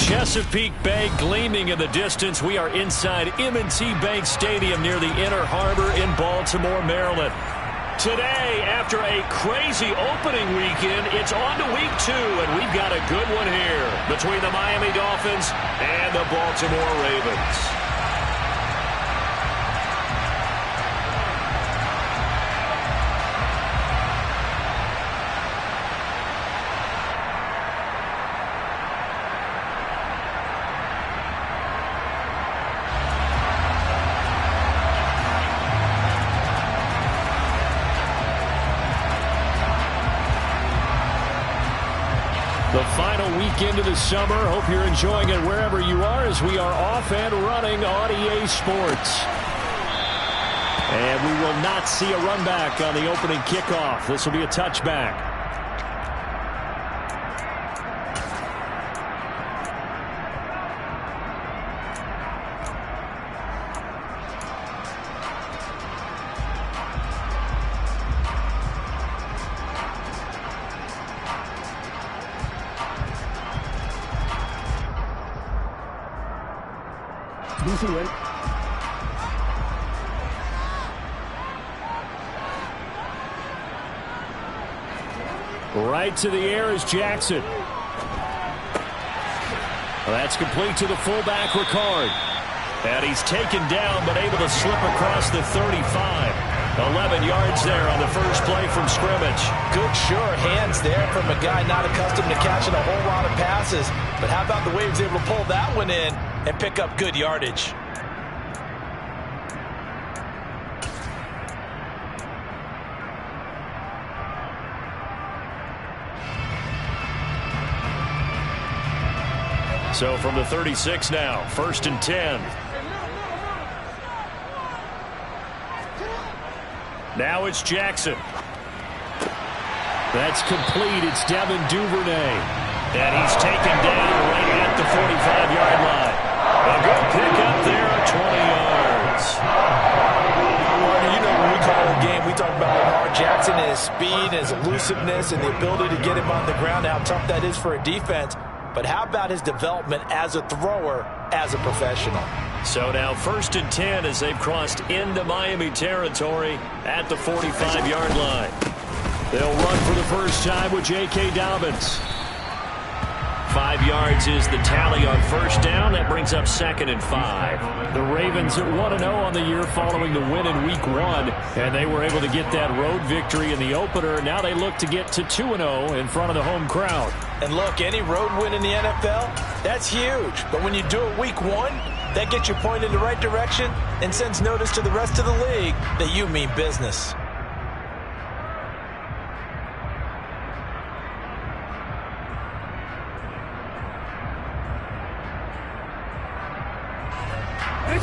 Chesapeake Bay gleaming in the distance. We are inside M&T Bank Stadium near the Inner Harbor in Baltimore, Maryland. Today, after a crazy opening weekend, it's on to week 2, and we've got a good one here between the Miami Dolphins and the Baltimore Ravens. The final weekend of the summer. Hope you're enjoying it wherever you are as we are off and running on EA Sports. And we will not see a run back on the opening kickoff. This will be a touchback. Right to the air is Jackson. That's complete to the fullback, Ricard. And he's taken down, but able to slip across the 35. 11 yards there on the first play from scrimmage. Good, sure hands there from a guy not accustomed to catching a whole lot of passes. But how about the way he was able to pull that one in and pick up good yardage? So from the 36 now, 1st and 10. Now it's Jackson. That's complete. It's Devin Duvernay. And he's taken down right at the 45-yard line. A good pickup there, 20 yards. You know, when we call a game, we talk about Lamar Jackson and his speed, his elusiveness, and the ability to get him on the ground, how tough that is for a defense. But how about his development as a thrower, as a professional? So now 1st and 10 as they've crossed into Miami territory at the 45-yard line. They'll run for the first time with J.K. Dobbins. 5 yards is the tally on first down. That brings up 2nd and 5. The Ravens at 1-0 on the year following the win in Week 1. And they were able to get that road victory in the opener. Now they look to get to 2-0 in front of the home crowd. And look, any road win in the NFL, that's huge. But when you do it Week 1, that gets you pointed in the right direction and sends notice to the rest of the league that you mean business.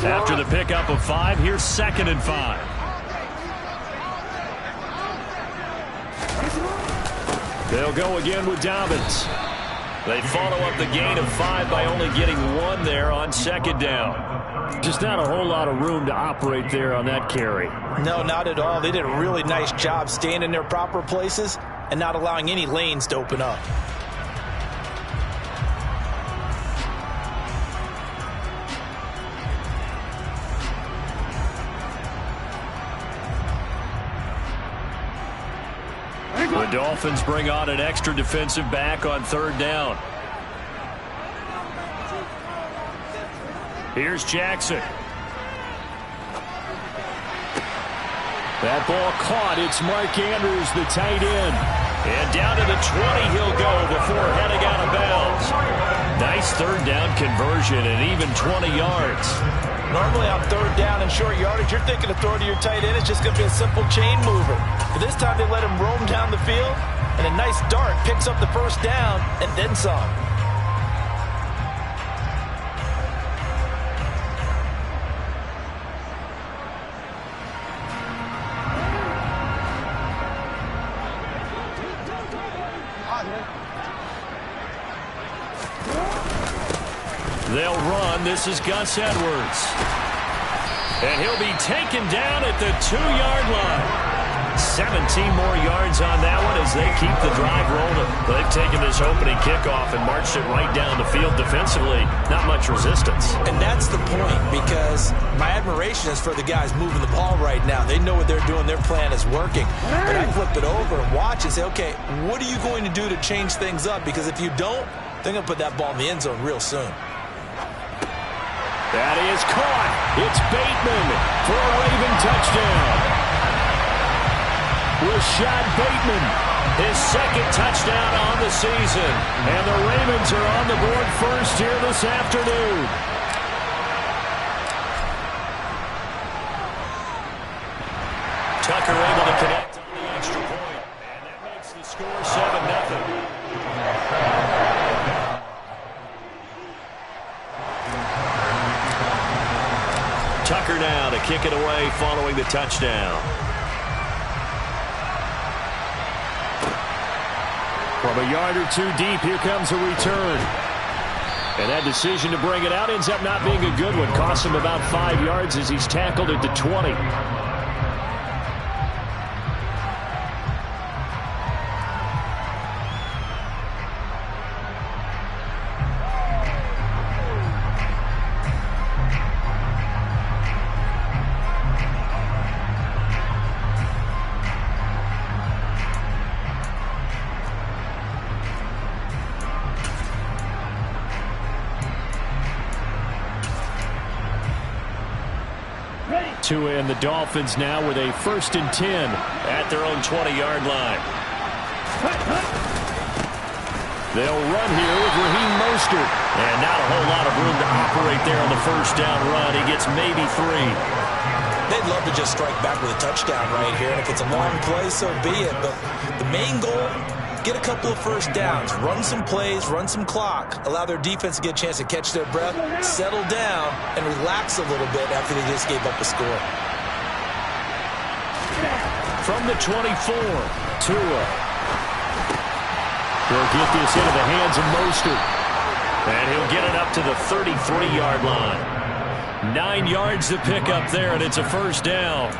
After the pickup of 5, here's 2nd and 5. They'll go again with Dobbins. They follow up the gain of 5 by only getting 1 there on 2nd down. Just not a whole lot of room to operate there on that carry. No, not at all. They did a really nice job staying in their proper places and not allowing any lanes to open up. The Dolphins bring on an extra defensive back on 3rd down. Here's Jackson. That ball caught. It's Mark Andrews, the tight end. And down to the 20 he'll go before heading out of bounds. Nice 3rd down conversion and even 20 yards. Normally on 3rd down and short yardage, you're thinking of throwing to your tight end. It's just going to be a simple chain mover. But this time they let him roam down the field, and a nice dart picks up the first down and then some. They'll run. This is Gus Edwards. And he'll be taken down at the 2-yard line. 17 more yards on that one as as they keep the drive rolling. They've taken this opening kickoff and marched it right down the field defensively. Not much resistance. And that's the point, because my admiration is for the guys moving the ball right now. They know what they're doing. Their plan is working. But I flip it over and watch and say, okay, what are you going to do to change things up? Because if you don't, they're going to put that ball in the end zone real soon. That is caught. It's Bateman for a Raven touchdown. Rashad Bateman, his second touchdown on the season. And the Ravens are on the board first here this afternoon. Tucker able to connect on the extra point. And that makes the score 7-0. Tucker now to kick it away following the touchdown. From a yard or two deep, here comes a return. And that decision to bring it out ends up not being a good one. Costs him about 5 yards as he's tackled at the 20. Tua and the Dolphins now with a 1st and 10 at their own 20-yard line. They'll run here with Raheem Mostert. And not a whole lot of room to operate there on the first down run. He gets maybe 3. They'd love to just strike back with a touchdown right here. And if it's a long play, so be it. But the main goal, get a couple of first downs, run some plays, run some clock, allow their defense to get a chance to catch their breath, settle down, and relax a little bit after they just gave up a score. From the 24, Tua. He'll get this into the hands of Mostert. And he'll get it up to the 33-yard line. 9 yards to pick up there, and it's a first down.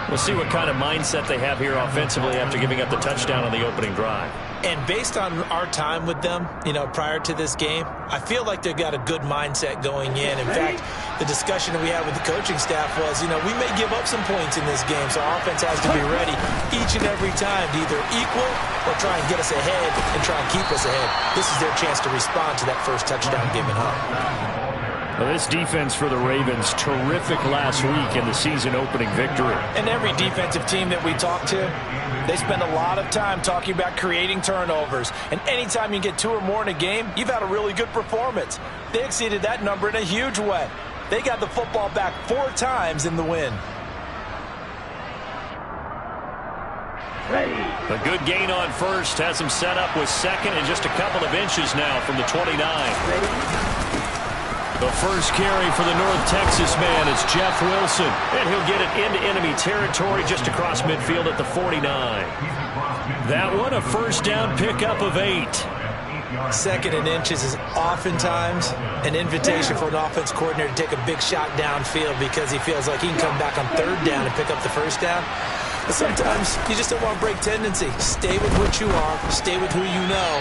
We'll see what kind of mindset they have here offensively after giving up the touchdown on the opening drive. And based on our time with them, prior to this game, I feel like they've got a good mindset going in. In fact, the discussion that we had with the coaching staff was, we may give up some points in this game, so our offense has to be ready each and every time to either equal or try and get us ahead and try and keep us ahead. This is their chance to respond to that first touchdown given up. Well, this defense for the Ravens, terrific last week in the season-opening victory. And every defensive team that we talk to, they spend a lot of time talking about creating turnovers. And anytime you get 2 or more in a game, you've had a really good performance. They exceeded that number in a huge way. They got the football back 4 times in the win. A good gain on first has him set up with second and just a couple of inches now from the 29. The first carry for the North Texas man is Jeff Wilson. And he'll get it into enemy territory just across midfield at the 49. That one, a first down pickup of 8. 2nd and inches is oftentimes an invitation for an offense coordinator to take a big shot downfield because he feels like he can come back on 3rd down and pick up the first down. But sometimes you just don't want to break tendency. Stay with what you are, stay with who you know,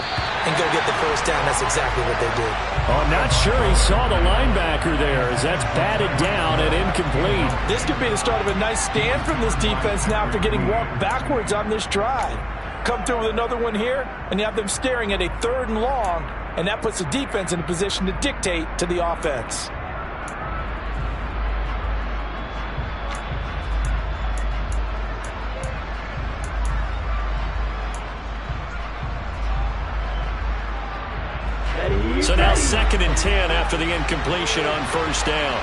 and go get the first down. That's exactly what they did. Oh, I'm not sure he saw the linebacker there as that's batted down and incomplete. This could be the start of a nice stand from this defense now after getting walked backwards on this drive. Come through with another one here, and you have them staring at a 3rd and long, and that puts the defense in a position to dictate to the offense. So now 2nd and 10 after the incompletion on first down.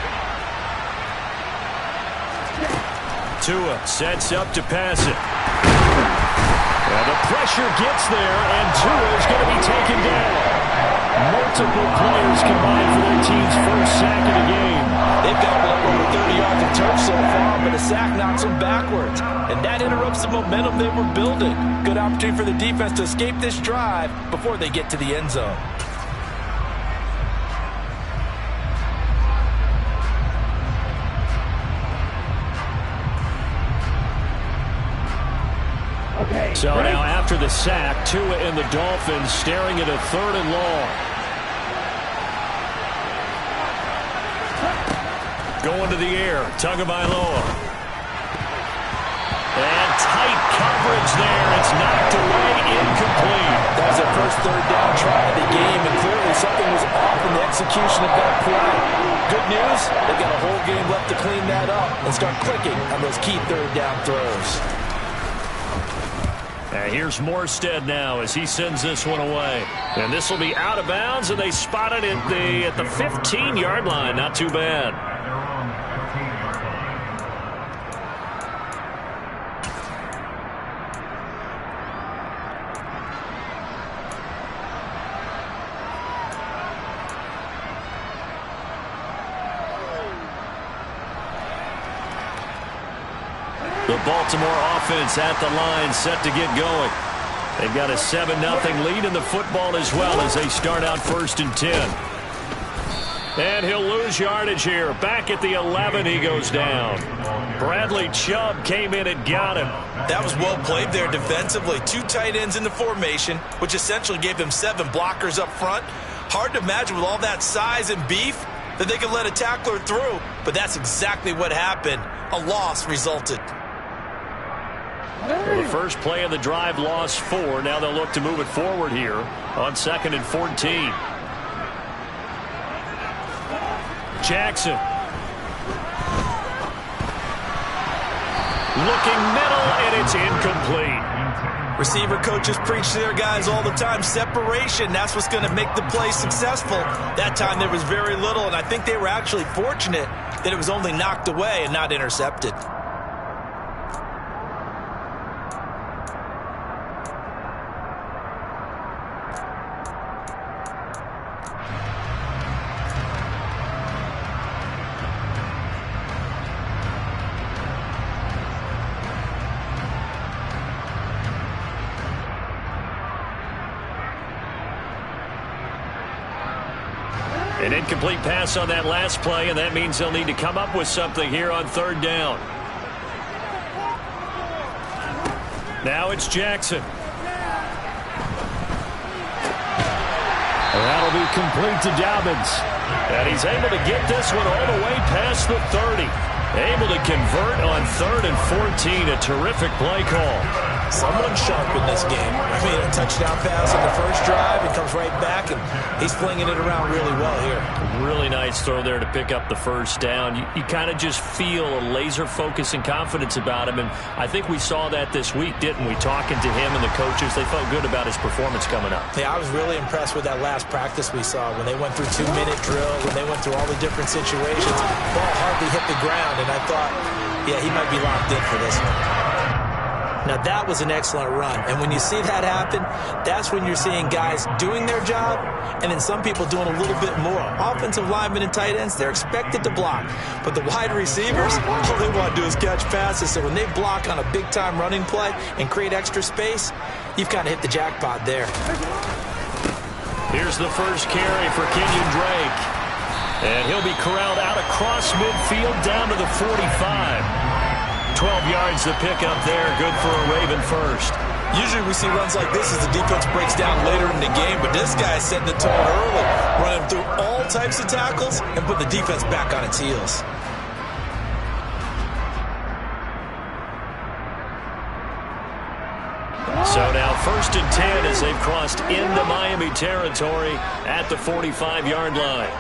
Tua sets up to pass it. And the pressure gets there, and Tua is going to be taken down. Multiple players combined for their team's first sack of the game. They've got over 30 yards of turf so far, but a sack knocks them backwards. And that interrupts the momentum they were building. Good opportunity for the defense to escape this drive before they get to the end zone. So now after the sack, Tua and the Dolphins staring at a 3rd and long. Going to the air, Tagovailoa. And tight coverage there. It's knocked away, incomplete. That was their first 3rd down try of the game, and clearly something was off in the execution of that play. Good news, they've got a whole game left to clean that up and start clicking on those key 3rd down throws. And here's Morstead now as he sends this one away. And this will be out of bounds, and they spot it at the 15-yard line. Not too bad. The Baltimore offense at the line, set to get going. They've got a 7-0 lead in the football as well as they start out 1st and 10. And he'll lose yardage here. Back at the 11, he goes down. Bradley Chubb came in and got him. That was well played there defensively. 2 tight ends in the formation, which essentially gave them 7 blockers up front. Hard to imagine with all that size and beef that they could let a tackler through, but that's exactly what happened. A loss resulted. Well, the first play of the drive lost 4. Now they'll look to move it forward here on 2nd and 14. Jackson. Looking middle, and it's incomplete. Receiver coaches preach to their guys all the time. Separation, that's what's going to make the play successful. That time there was very little, and I think they were actually fortunate that it was only knocked away and not intercepted. An incomplete pass on that last play, and that means they'll need to come up with something here on 3rd down. Now it's Jackson. And that'll be complete to Dobbins. And he's able to get this one all the way past the 30. Able to convert on 3rd and 14. A terrific play call. Someone sharp in this game. I mean, a touchdown pass on the first drive. It comes right back, and he's flinging it around really well here. Really nice throw there to pick up the first down. You kind of just feel a laser focus and confidence about him, and I think we saw that this week, didn't we? Talking to him and the coaches, they felt good about his performance coming up. Yeah, I was really impressed with that last practice we saw when they went through 2-minute drill, when they went through all the different situations. Ball hardly hit the ground, and I thought, yeah, he might be locked in for this one. Now, that was an excellent run. And when you see that happen, that's when you're seeing guys doing their job and then some people doing a little bit more. Offensive linemen and tight ends, they're expected to block. But the wide receivers, all they want to do is catch passes. So when they block on a big-time running play and create extra space, you've kind of hit the jackpot there. Here's the first carry for Kenyon Drake. And he'll be corralled out across midfield down to the 45. 12 yards to pick up there. Good for a Raven first. Usually we see runs like this as the defense breaks down later in the game, but this guy's setting the tone early, running through all types of tackles and put the defense back on its heels. So now 1st and 10 as they've crossed into Miami territory at the 45-yard line.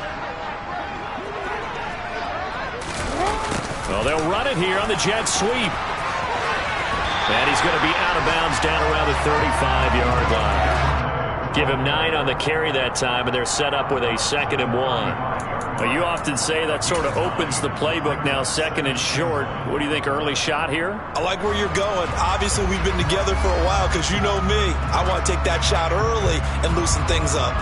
Well, they'll run it here on the jet sweep. And he's going to be out of bounds down around the 35-yard line. Give him 9 on the carry that time, and they're set up with a 2nd and 1. Well, you often say that sort of opens the playbook now, 2nd and short. What do you think, early shot here? I like where you're going. Obviously, we've been together for a while because you know me. I want to take that shot early and loosen things up.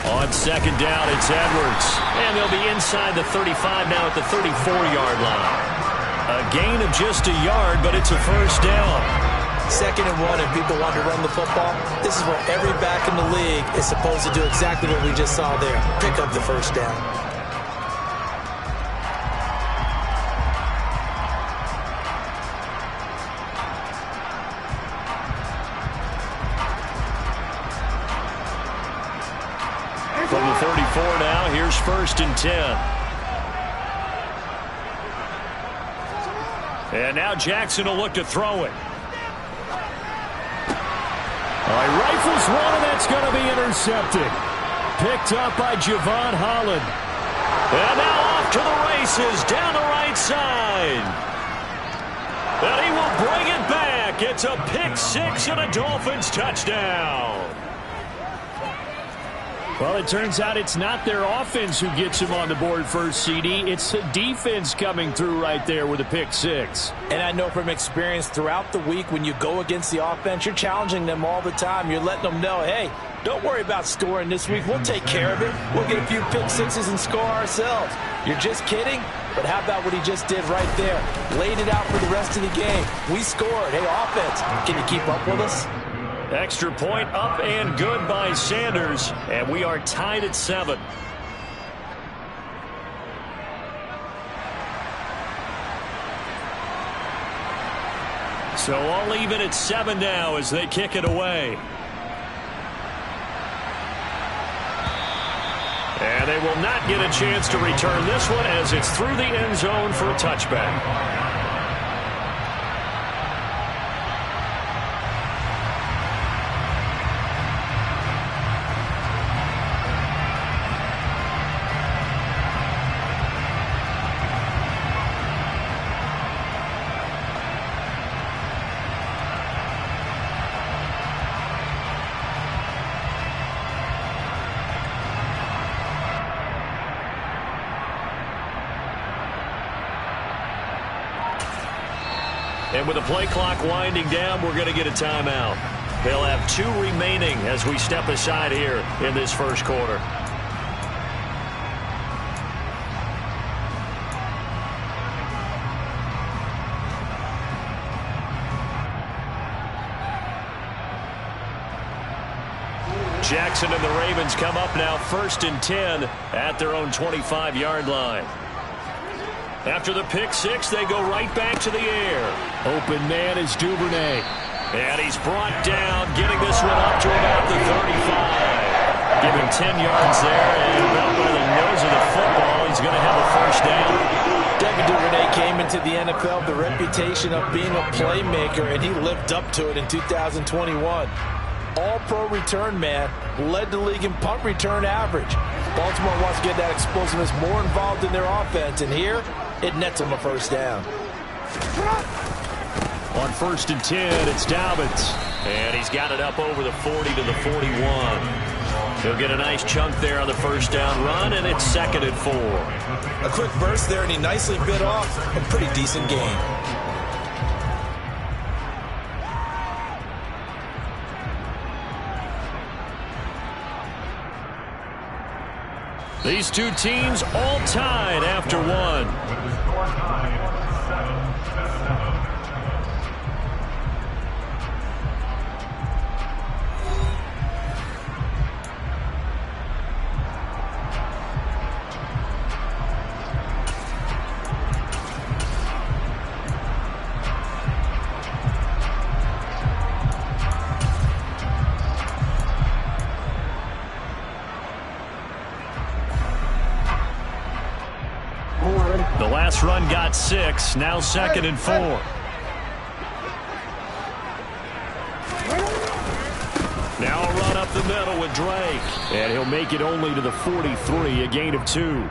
On 2nd down, it's Edwards. And they'll be inside the 35 now at the 34-yard line. A gain of just a yard, but it's a first down. 2nd and 1 and people want to run the football. This is where every back in the league is supposed to do exactly what we just saw there. Pick up the first down. From the 34 now, here's 1st and 10. And now Jackson will look to throw it. He rifles one, and that's going to be intercepted. Picked up by Javon Holland. And now off to the races down the right side. And he will bring it back. It's a pick 6 and a Dolphins touchdown. Well, it turns out it's not their offense who gets him on the board first, CD. It's the defense coming through right there with a pick 6. And I know from experience throughout the week when you go against the offense, you're challenging them all the time. You're letting them know, hey, don't worry about scoring this week. We'll take care of it. We'll get a few pick 6s and score ourselves. You're just kidding? But how about what he just did right there? Laid it out for the rest of the game. We scored. Hey, offense, can you keep up with us? Extra point up and good by Sanders, and we are tied at 7. So all even at 7 now as they kick it away. And they will not get a chance to return this one as it's through the end zone for a touchback. And with the play clock winding down, we're going to get a timeout. They'll have 2 remaining as we step aside here in this first quarter. Jackson and the Ravens come up now 1st and 10 at their own 25-yard line. After the pick 6, they go right back to the air. Open man is Duvernay. And he's brought down, getting this one up to about the 35. Give him 10 yards there, and about by the nose of the football, he's going to have a first down. Devin Duvernay came into the NFL with the reputation of being a playmaker, and he lived up to it in 2021. All-pro return man, led the league in punt return average. Baltimore wants to get that explosiveness more involved in their offense, and here it nets him a first down. On 1st and 10, it's Dobbins. And he's got it up over the 40 to the 41. He'll get a nice chunk there on the first down run, and it's 2nd and 4. A quick burst there, and he nicely bit off a pretty decent gain. These two teams all tied after one. The last run got 6, now 2nd and 4. Now a run up the middle with Drake. And he'll make it only to the 43, a gain of 2.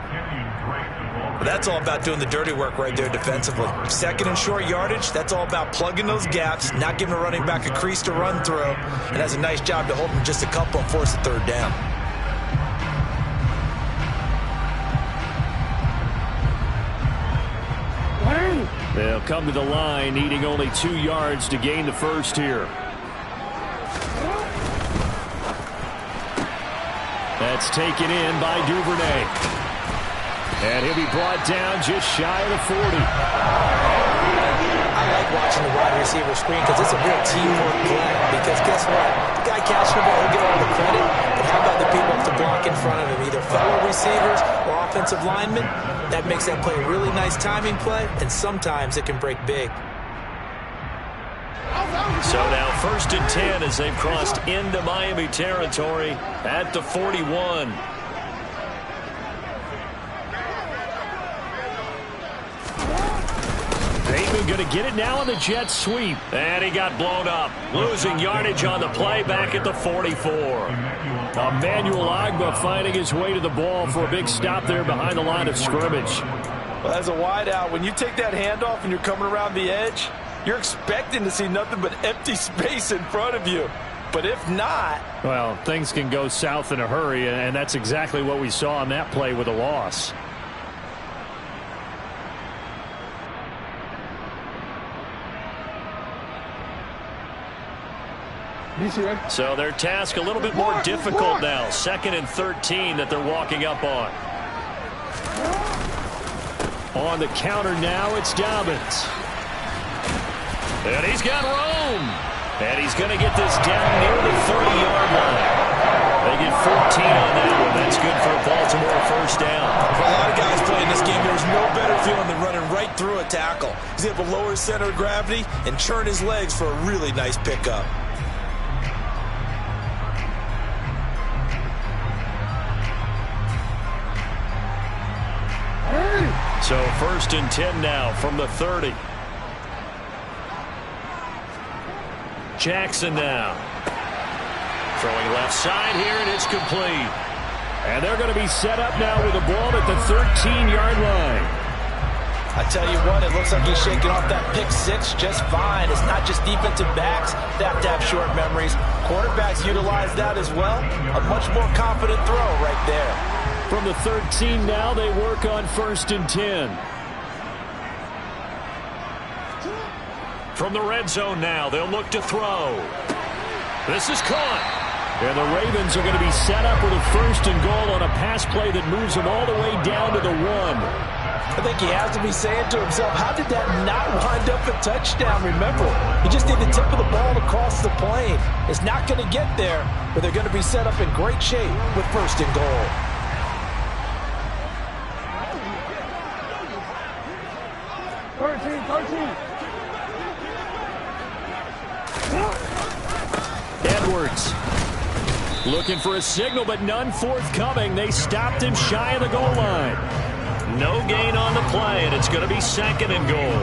That's all about doing the dirty work right there defensively. 2nd and short yardage, that's all about plugging those gaps, not giving a running back a crease to run through, and has a nice job to hold him just a couple and force the 3rd down. They'll come to the line, needing only 2 yards to gain the first here. That's taken in by Duvernay. And he'll be brought down just shy of the 40. I like watching the wide receiver screen because it's a real teamwork play. Because guess what? The guy catching the ball, he'll get all the credit. But how about the people to block in front of him, either fellow receivers or offensive linemen? That makes that play a really nice timing play, and sometimes it can break big. So now 1st and 10 as they've crossed into Miami territory at the 41. Bateman going to get it now on the jet sweep. And he got blown up. Losing yardage on the play back at the 44. Emmanuel Ogbah finding his way to the ball for a big stop there behind the line of scrimmage. Well, as a wideout, when you take that handoff and you're coming around the edge, you're expecting to see nothing but empty space in front of you. But if not... well, things can go south in a hurry, and that's exactly what we saw on that play with a loss. So their task a little bit more difficult now. 2nd and 13 that they're walking up on. On the counter now, it's Dobbins. And he's got room. And he's going to get this down near the 30-yard line. They get 14 on that one. That's good for a Baltimore first down. For a lot of guys playing this game, there's no better feeling than running right through a tackle. He's able to lower his center of gravity and churn his legs for a really nice pickup. So 1st and 10 now from the 30. Jackson now. Throwing left side here, and it's complete. And they're going to be set up now with the ball at the 13-yard line. I tell you what, it looks like he's shaking off that pick six just fine. It's not just defensive backs that have to have short memories. Quarterbacks utilize that as well. A much more confident throw right there. From the 13 now, they work on 1st and 10. From the red zone now, they'll look to throw. This is caught. And the Ravens are going to be set up with a 1st and goal on a pass play that moves them all the way down to the 1. I think he has to be saying to himself, how did that not wind up a touchdown? Remember, he just did the tip of the ball across the plane. It's not going to get there, but they're going to be set up in great shape with 1st and goal. Edwards looking for a signal, but none forthcoming. They stopped him shy of the goal line. No gain on the play, and it's going to be 2nd and goal.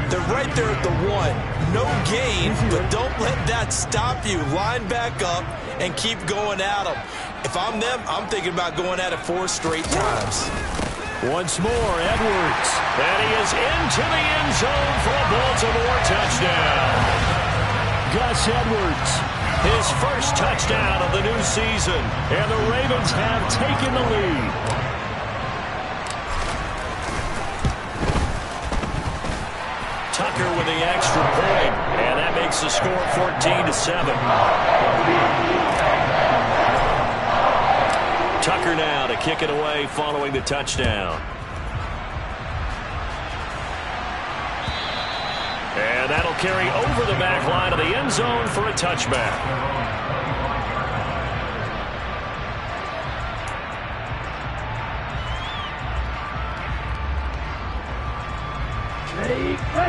They're right there at the 1. No gain, but don't let that stop you. Line back up and keep going at them. If I'm them, I'm thinking about going at it 4 straight times. Once more, Edwards. And he is into the end zone for a Baltimore touchdown. Gus Edwards, his first touchdown of the new season. And the Ravens have taken the lead. Tucker with the extra point. And that makes the score 14-7. Tucker now to kick it away following the touchdown. And that'll carry over the back line of the end zone for a touchback.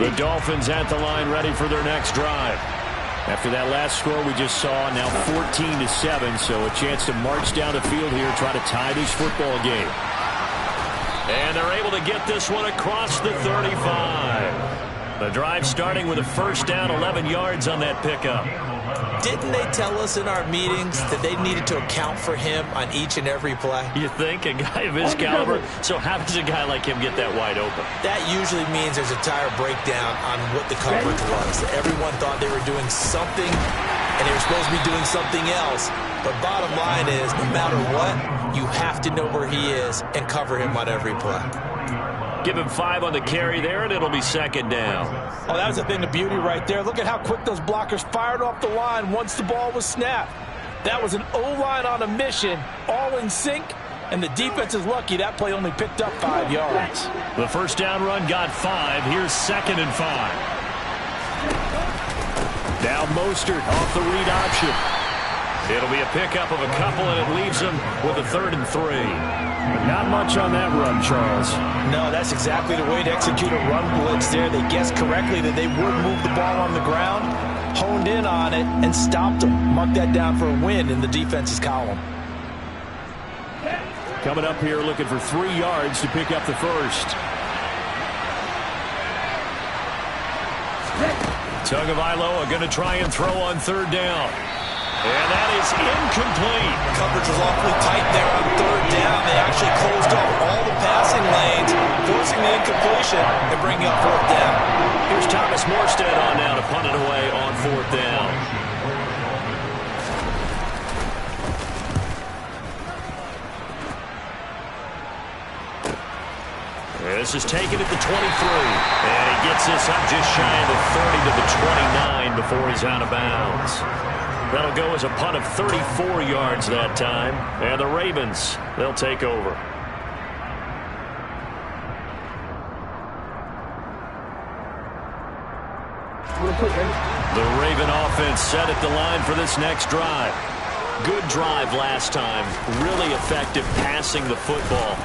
The Dolphins at the line ready for their next drive. After that last score we just saw, now 14-7, so a chance to march down the field here, try to tie this football game. And they're able to get this one across the 35. The drive starting with a first down, 11 yards on that pickup. Didn't they tell us in our meetings that they needed to account for him on each and every play? You think? A guy of his caliber? So how does a guy like him get that wide open? That usually means there's a tire breakdown on what the coverage was. Everyone thought they were doing something, and they were supposed to be doing something else. But bottom line is, no matter what, you have to know where he is and cover him on every play. Give him 5 on the carry there, and it'll be 2nd down. Oh, that was a thing of beauty right there. Look at how quick those blockers fired off the line once the ball was snapped. That was an O-line on a mission, all in sync, And the defense is lucky that play only picked up 5 yards. The first down run got 5. Here's 2nd and 5. Now Mostert off the read option. It'll be a pickup of a couple, and it leaves them with a 3rd and 3. But not much on that run, Charles. No, that's exactly the way to execute a run blitz there. They guessed correctly that they would move the ball on the ground, honed in on it, and stopped them. Mark that down for a win in the defense's column. Coming up here looking for 3 yards to pick up the first. Tagovailoa going to try and throw on 3rd down. And that is incomplete. Coverage was awfully tight there on 3rd down. They actually closed off all the passing lanes, forcing the incompletion and bringing up 4th down. Here's Thomas Morstead on now to punt it away on 4th down. This is taken at the 23. And he gets this up just shy of the 30 to the 29 before he's out of bounds. That'll go as a punt of 34 yards that time. And the Ravens, they'll take over. The Raven offense set at the line for this next drive. Good drive last time. Really effective passing the football.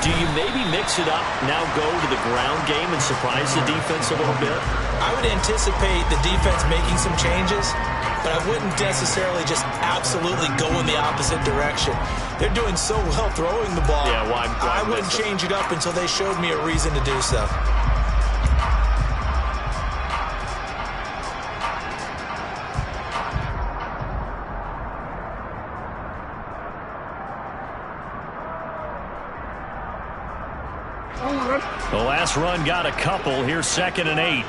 Do you maybe mix it up, now go to the ground game and surprise the defense a little bit? I would anticipate the defense making some changes, but I wouldn't necessarily just absolutely go in the opposite direction. They're doing so well throwing the ball. Yeah, why I wouldn't change it up until they showed me a reason to do so. The last run got a couple. Here's 2nd and 8.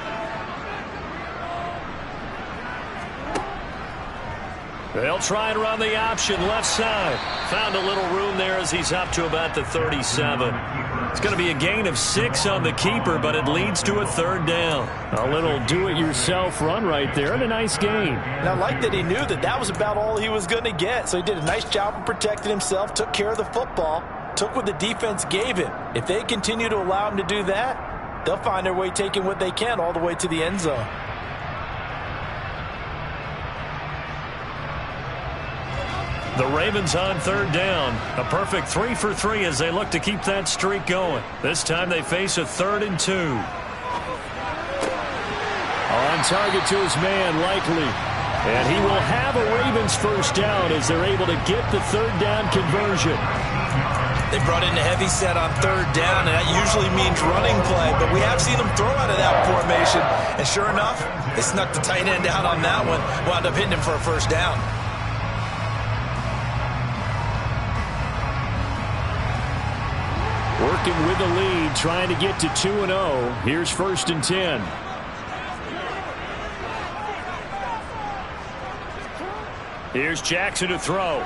They'll try and run the option left side. Found a little room there as he's up to about the 37. It's going to be a gain of 6 on the keeper, but it leads to a 3rd down. A little do-it-yourself run right there and a nice gain. And I like that he knew that that was about all he was going to get. So he did a nice job of protecting himself, took care of the football, took what the defense gave him. If they continue to allow him to do that, they'll find their way taking what they can all the way to the end zone. The Ravens on 3rd down. A perfect 3 for 3 as they look to keep that streak going. This time they face a 3rd and 2. On target to his man, Likely. And he will have a Ravens first down as they're able to get the 3rd down conversion. They brought in a heavy set on 3rd down, and that usually means running play, but we have seen them throw out of that formation. And sure enough, they snuck the tight end out on that one, wound up hitting him for a first down. Working with the lead, trying to get to 2-0. Here's 1st and 10. Here's Jackson to throw.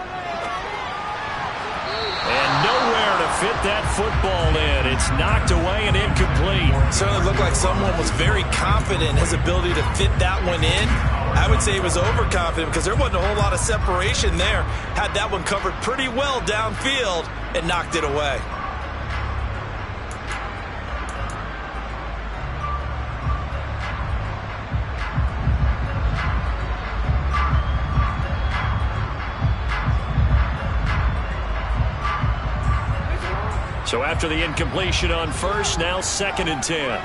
And nowhere to fit that football in. It's knocked away and incomplete. Certainly looked like someone was very confident in his ability to fit that one in. I would say he was overconfident because there wasn't a whole lot of separation there. Had that one covered pretty well downfield and knocked it away. So after the incompletion on 1st, now 2nd and 10.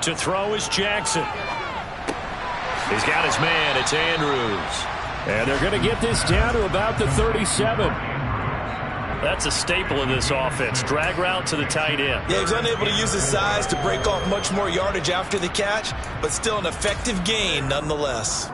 To throw is Jackson. He's got his man. It's Andrews. And they're going to get this down to about the 37. That's a staple of this offense. Drag route to the tight end. Yeah, he was unable to use his size to break off much more yardage after the catch, but still an effective gain nonetheless.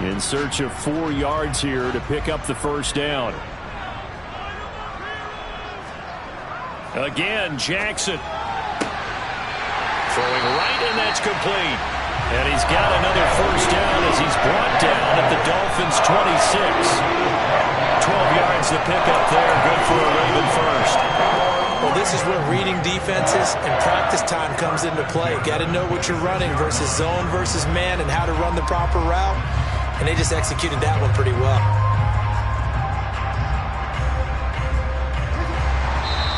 In search of 4 yards here to pick up the first down. Again, Jackson. Throwing right, and that's complete. And he's got another first down as he's brought down at the Dolphins' 26. 12 yards to pick up there. Good for a Raven first. Well, this is where reading defenses and practice time comes into play. Got to know what you're running versus zone versus man and how to run the proper route. And they just executed that one pretty well.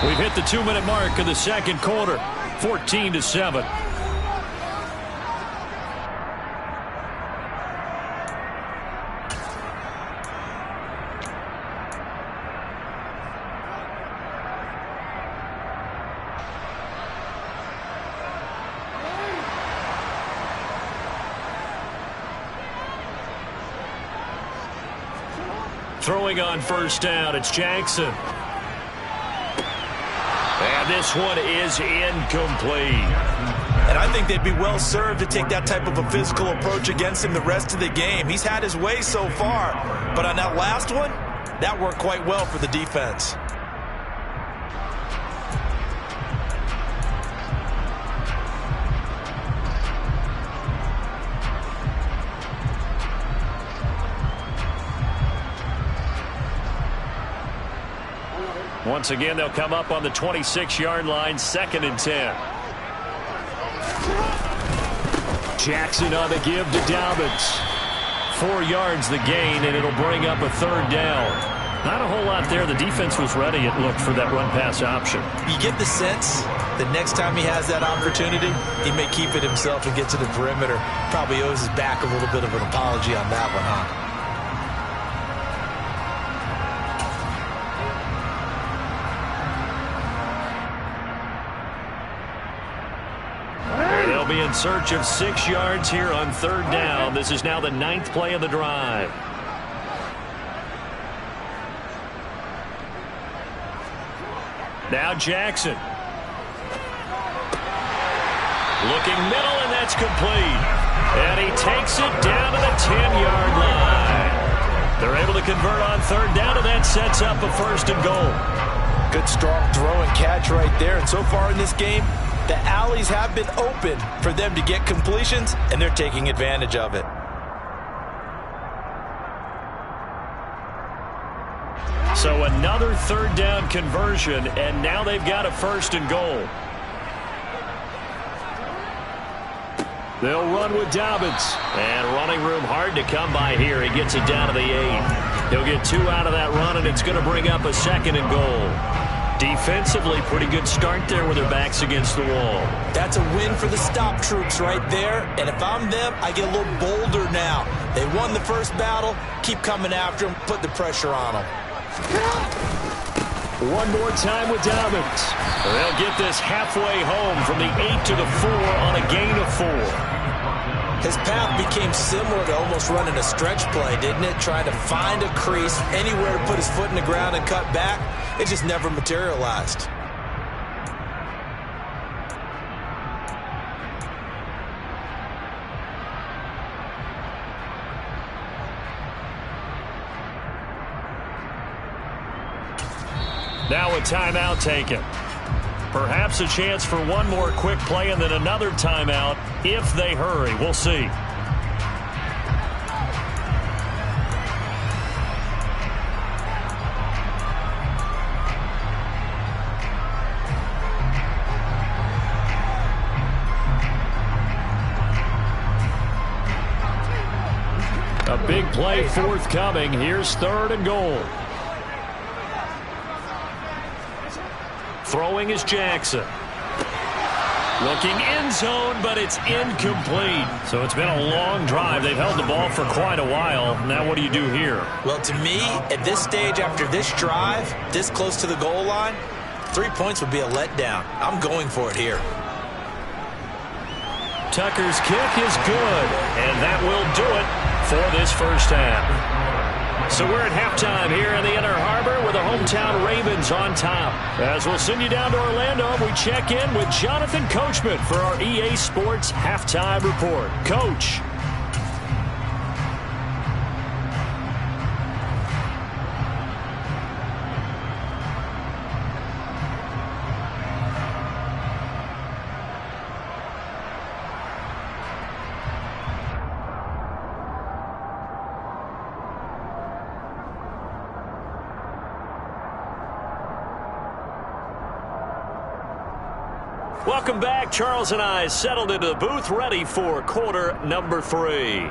We've hit the 2-minute mark of the second quarter. 14-7. Throwing on first down, it's Jackson. And this one is incomplete. And I think they'd be well served to take that type of a physical approach against him the rest of the game. He's had his way so far, but on that last one, that worked quite well for the defense. Once again, they'll come up on the 26-yard line, 2nd and 10. Jackson on the give to Dobbins. 4 yards the gain, and it'll bring up a 3rd down. Not a whole lot there. The defense was ready, it looked, for that run-pass option. You get the sense that next time he has that opportunity, he may keep it himself and get to the perimeter. Probably owes his back a little bit of an apology on that one, huh? Be in search of 6 yards here on 3rd down. This is now the 9th play of the drive. Now Jackson. Looking middle, and that's complete. And he takes it down to the 10-yard line. They're able to convert on 3rd down, and that sets up a 1st and goal. Good strong throw and catch right there. And so far in this game, the alleys have been open for them to get completions, and they're taking advantage of it. So another 3rd down conversion, and now they've got a 1st and goal. They'll run with Dobbins. And running room hard to come by here. He gets it down to the 8. He'll get 2 out of that run, and it's going to bring up a 2nd and goal. Defensively, pretty good start there with their backs against the wall. That's a win for the stop troops right there. And if I'm them, I get a little bolder now. They won the first battle. Keep coming after them. Put the pressure on them. One more time with Dobbins. They'll get this halfway home from the 8 to the 4 on a gain of 4. His path became similar to almost running a stretch play, didn't it? Trying to find a crease, anywhere to put his foot in the ground and cut back. It just never materialized. Now a timeout taken. Perhaps a chance for one more quick play and then another timeout if they hurry. We'll see. A big play forthcoming. Here's 3rd and goal. Throwing is Jackson. Looking end zone, but it's incomplete. So it's been a long drive. They've held the ball for quite a while. Now what do you do here? Well, to me, at this stage after this drive, this close to the goal line, 3 points would be a letdown. I'm going for it here. Tucker's kick is good, and that will do it for this first half. So we're at halftime here in the Inner Harbor with the hometown Ravens on top. As we'll send you down to Orlando, we check in with Jonathan Coachman for our EA Sports Halftime Report. Coach. Welcome back. Charles and I settled into the booth, ready for quarter number 3.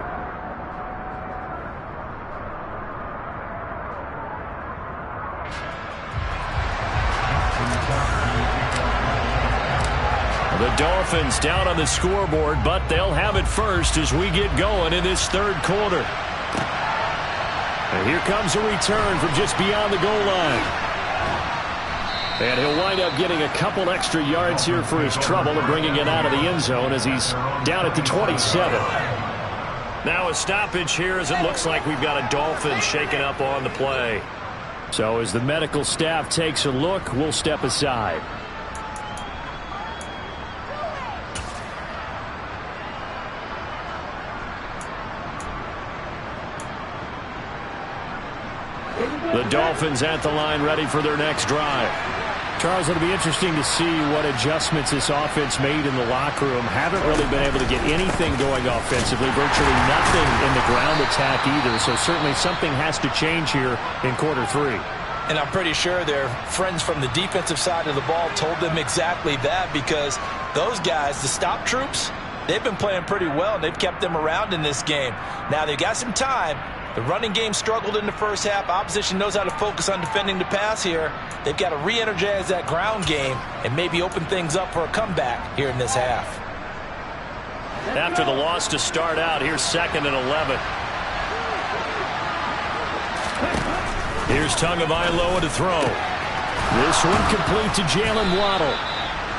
The Dolphins down on the scoreboard, but they'll have it first as we get going in this third quarter. And here comes a return from just beyond the goal line. And he'll wind up getting a couple extra yards here for his trouble and bringing it out of the end zone as he's down at the 27. Now a stoppage here as it looks like we've got a Dolphin shaken up on the play. So as the medical staff takes a look, we'll step aside. The Dolphins at the line ready for their next drive. Charles, it'll be interesting to see what adjustments this offense made in the locker room. Haven't really been able to get anything going offensively, virtually nothing in the ground attack either. So certainly something has to change here in quarter 3. And I'm pretty sure their friends from the defensive side of the ball told them exactly that, because those guys, the stop troops, they've been playing pretty well, and they've kept them around in this game. Now they've got some time. The running game struggled in the first half. Opposition knows how to focus on defending the pass here. They've got to re-energize that ground game and maybe open things up for a comeback here in this half. After the loss to start out, here's 2nd and 11. Here's Tagovailoa to throw. This one complete to Jalen Waddle.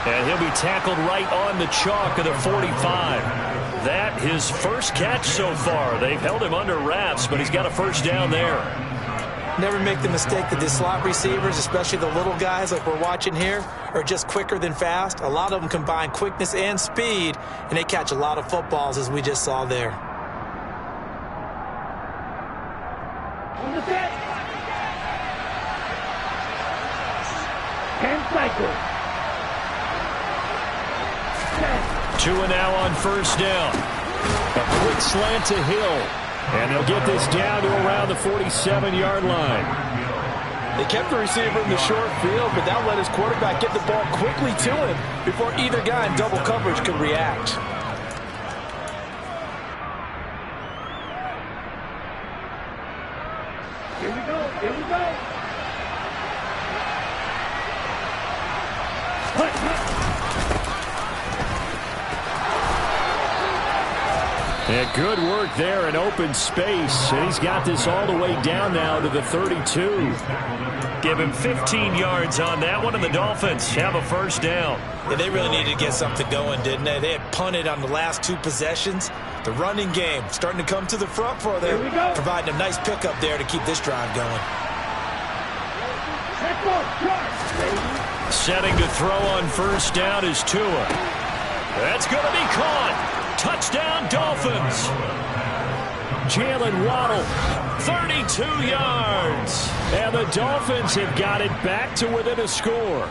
And he'll be tackled right on the chalk of the 45. That his first catch so far. They've held him under wraps, but he's got a first down there. Never make the mistake that the slot receivers, especially the little guys like we're watching here, are just quicker than fast. A lot of them combine quickness and speed, and they catch a lot of footballs, as we just saw there. Tua now on first down. A quick slant to Hill. And they'll get this down to around the 47-yard line. They kept the receiver in the short field, but that let his quarterback get the ball quickly to him before either guy in double coverage could react. Here we go. Here we go. And good work there in open space. And he's got this all the way down now to the 32. Give him 15 yards on that one, and the Dolphins have a first down. Yeah, they really needed to get something going, didn't they? They had punted on the last 2 possessions. The running game starting to come to the front for them, providing a nice pickup there to keep this drive going. Setting to throw on first down is Tua. That's going to be caught. Touchdown, Dolphins. Jalen Waddle, 32 yards. And the Dolphins have got it back to within a score.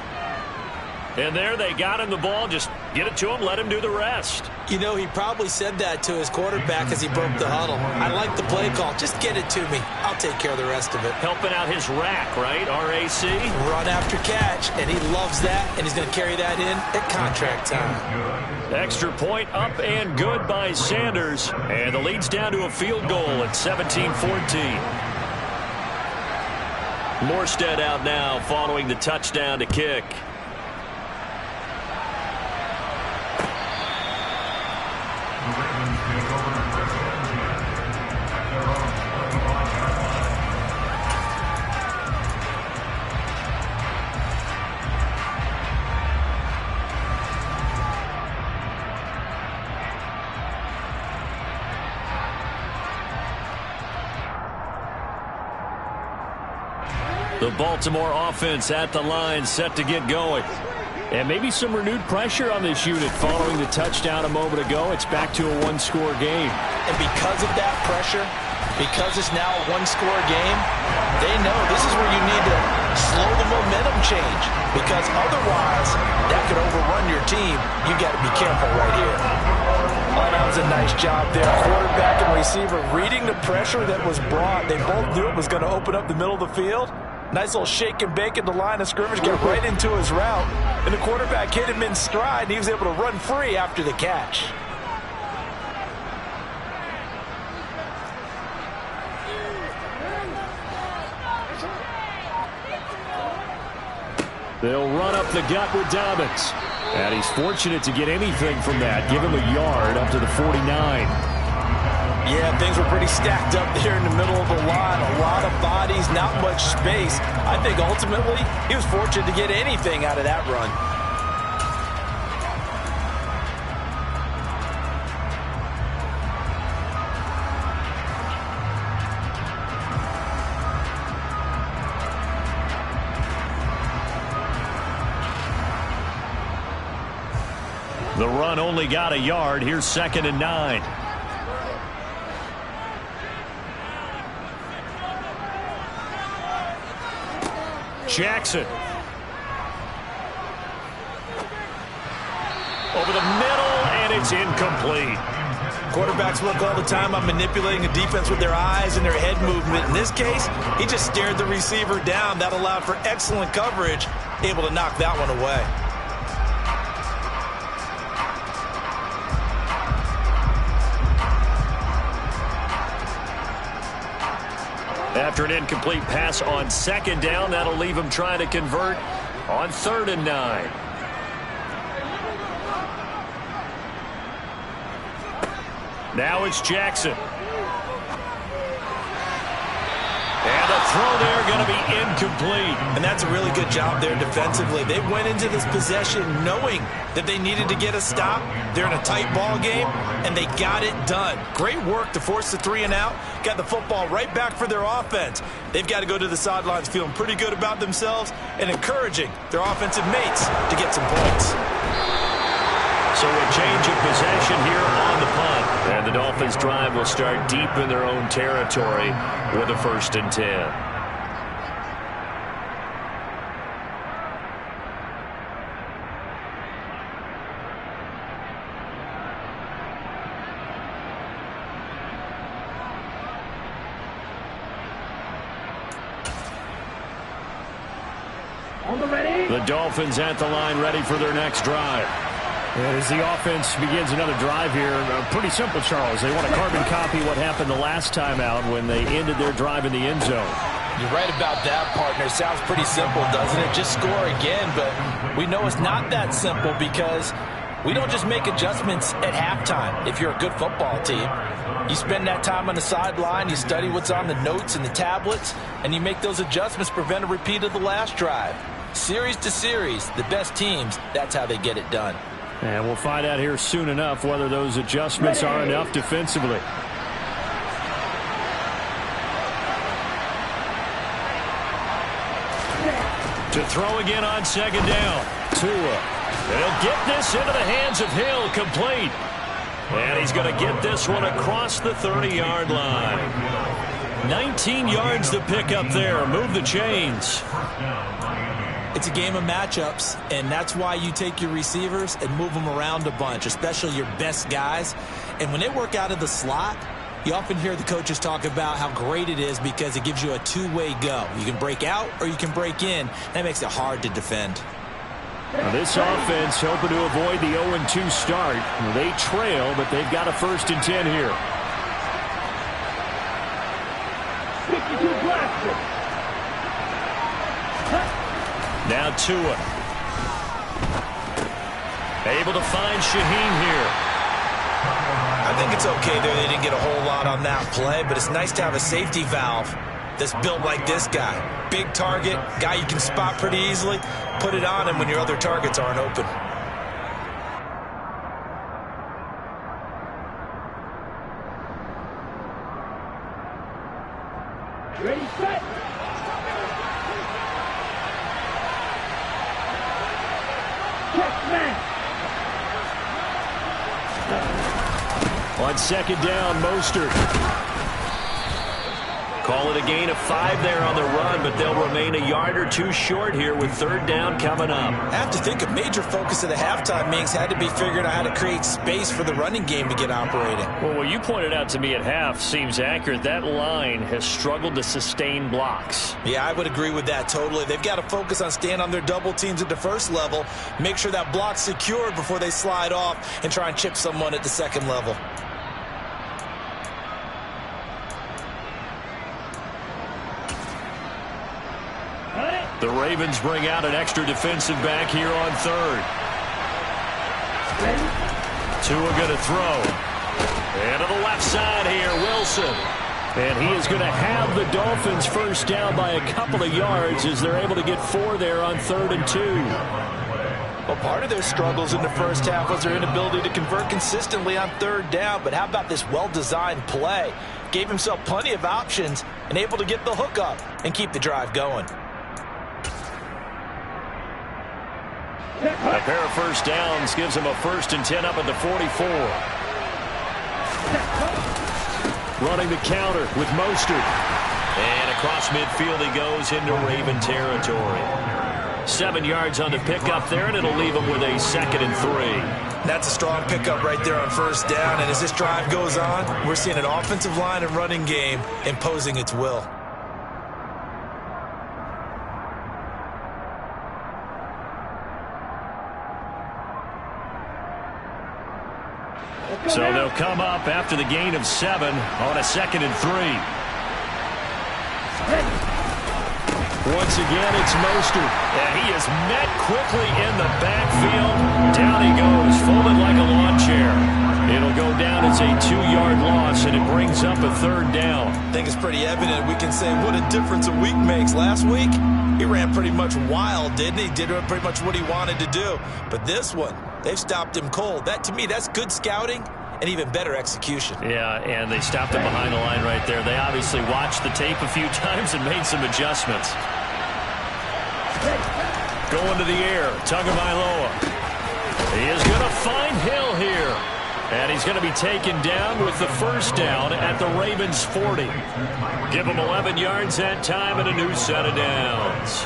And there they got him the ball. Just get it to him, let him do the rest. You know, he probably said that to his quarterback as he broke the huddle. I like the play call. Just get it to me. I'll take care of the rest of it. Helping out his rack, right? RAC. Run after catch, and he loves that, and he's going to carry that in at contract time. Extra point up and good by Sanders. And the lead's down to a field goal at 17-14. Morstead out now following the touchdown to kick. The Baltimore offense at the line, set to get going. And maybe some renewed pressure on this unit following the touchdown a moment ago. It's back to a one-score game. And because of that pressure, because it's now a one-score game, they know this is where you need to slow the momentum change. Because otherwise, that could overrun your team. You got to be careful right here. Oh, that was a nice job there. Quarterback and receiver reading the pressure that was brought. They both knew it was going to open up the middle of the field. Nice little shake and bake at the line of scrimmage, got right into his route, and the quarterback hit him in stride, and he was able to run free after the catch. They'll run up the gut with Dobbins. And he's fortunate to get anything from that. Give him a yard up to the 49. Yeah, things were pretty stacked up there in the middle of the line. A lot of bodies, not much space. I think ultimately he was fortunate to get anything out of that run. The run only got a yard. Here's 2nd and 9. Jackson. Over the middle, and it's incomplete. Quarterbacks work all the time on manipulating a defense with their eyes and their head movement. In this case, he just stared the receiver down. That allowed for excellent coverage, able to knock that one away. After an incomplete pass on 2nd down, that'll leave him trying to convert on 3rd and 9. Now it's Jackson. And the throw there going to be incomplete. And that's a really good job there defensively. They went into this possession knowing that they needed to get a stop. They're in a tight ball game, and they got it done. Great work to force the 3 and out. Got the football right back for their offense. They've got to go to the sidelines feeling pretty good about themselves and encouraging their offensive mates to get some points. So a change of possession here on the punt. And the Dolphins' drive will start deep in their own territory with a 1st and 10. The Dolphins at the line ready for their next drive. As the offense begins another drive here, pretty simple, Charles. They want to carbon copy what happened the last time out when they ended their drive in the end zone. You're right about that, partner. Sounds pretty simple, doesn't it? Just score again, but we know it's not that simple because we don't just make adjustments at halftime if you're a good football team. You spend that time on the sideline, you study what's on the notes and the tablets, and you make those adjustments to prevent a repeat of the last drive. Series to series, the best teams, that's how they get it done. And we'll find out here soon enough whether those adjustments are enough defensively. To throw again on 2nd down. Tua. They'll get this into the hands of Hill, complete. And he's going to get this one across the 30-yard line. 19 yards to pick up there. Move the chains. It's a game of matchups, and that's why you take your receivers and move them around a bunch, especially your best guys. And when they work out of the slot, you often hear the coaches talk about how great it is because it gives you a two-way go. You can break out or you can break in. That makes it hard to defend. Now this offense hoping to avoid the 0-2 start. They trail, but they've got a 1st and 10 here. 52 blasters. Now Tua. Able to find Shaheen here. I think it's okay there. They didn't get a whole lot on that play, but it's nice to have a safety valve that's built like this guy. Big target, guy you can spot pretty easily. Put it on him when your other targets aren't open. Ready, set. Check, man. On 2nd down, Mostert. Call it a gain of 5 there on the run, but they'll remain a yard or two short here with third down coming up. I have to think a major focus of the halftime meetings had to be figuring out how to create space for the running game to get operating. Well, what you pointed out to me at half seems accurate. That line has struggled to sustain blocks. Yeah, I would agree with that totally. They've got to focus on staying on their double teams at the first level, make sure that block's secured before they slide off and try and chip someone at the second level. The Ravens bring out an extra defensive back here on third. Tua going to throw. And to the left side here, Wilson. And he is going to have the Dolphins first down by a couple of yards as they're able to get 4 there on 3rd and 2. Well, part of their struggles in the first half was their inability to convert consistently on 3rd down. But how about this well-designed play? Gave himself plenty of options and able to get the hook up and keep the drive going. A pair of first downs gives him a 1st and 10 up at the 44. Running the counter with Mostert. And across midfield he goes into Raven territory. 7 yards on the pickup there, and it'll leave him with a 2nd and 3. That's a strong pickup right there on first down. And as this drive goes on, we're seeing an offensive line and running game imposing its will. So they'll come up after the gain of 7 on a 2nd and 3. Once again, it's Mostert. And he is met quickly in the backfield. Down he goes, folded like a lawn chair. It'll go down as a 2-yard loss, and it brings up a 3rd down. I think it's pretty evident. We can say what a difference a week makes. Last week, he ran pretty much wild, didn't he? Did pretty much what he wanted to do. But this one, they've stopped him cold. That, to me, that's good scouting and even better execution. Yeah, and they stopped him behind the line right there. They obviously watched the tape a few times and made some adjustments. Going to the air, Tagovailoa. He is going to find Hill here. And he's going to be taken down with the first down at the Ravens' 40. Give him 11 yards that time and a new set of downs.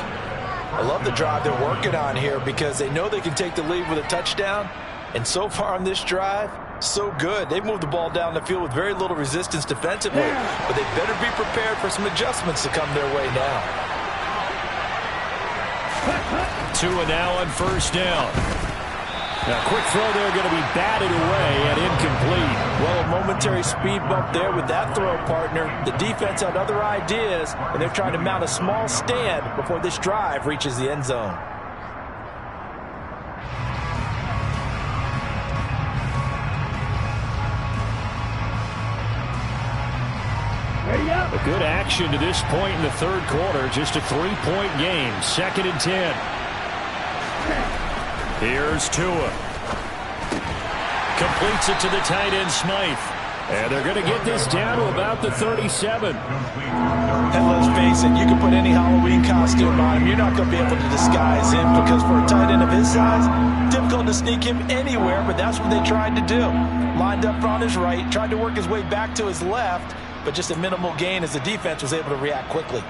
I love the drive they're working on here because they know they can take the lead with a touchdown. And so far on this drive, so good. They've moved the ball down the field with very little resistance defensively. But they better be prepared for some adjustments to come their way now. Tua now on first down. Now, quick throw there going to be batted away and incomplete. Well, a momentary speed bump there with that throw, partner. The defense had other ideas, and they're trying to mount a small stand before this drive reaches the end zone. A good action to this point in the 3rd quarter. Just a 3-point game. 2nd and 10. Here's Tua. Completes it to the tight end, Smythe. And they're going to get this down to about the 37. And let's face it, you can put any Halloween costume on him. You're not going to be able to disguise him because for a tight end of his size, difficult to sneak him anywhere, but that's what they tried to do. Lined up on his right, tried to work his way back to his left, but just a minimal gain as the defense was able to react quickly.